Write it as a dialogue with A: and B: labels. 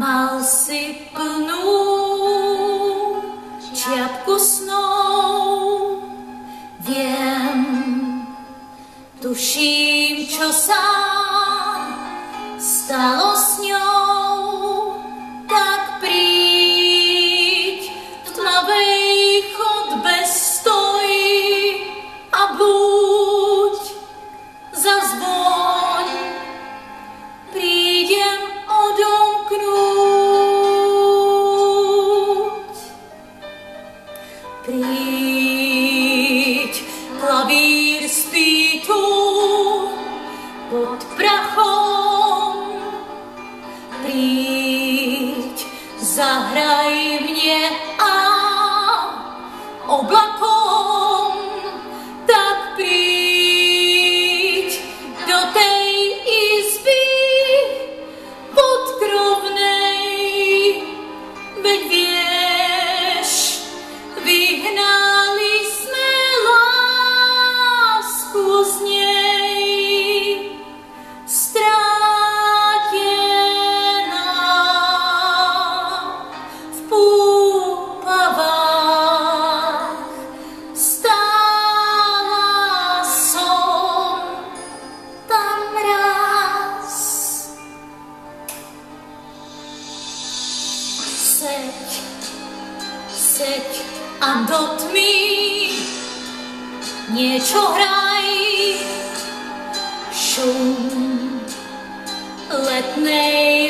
A: Mal si plnú čiapku snov, viem, tuším, čo sa stalo s ňou, tak príď, v tmavej chodbe stoj a buď, zazvoň, prídem odomknúť. Príď, klavír spí tu pod prachom, príď, zahraj mne a oblakom, tak príď do tej izby podkrovnej, veď vieš, vyhnali sme lásku z nej, strátená v púpavách, stála som tam raz. Seď a do tmy niečo hraj, šum letnej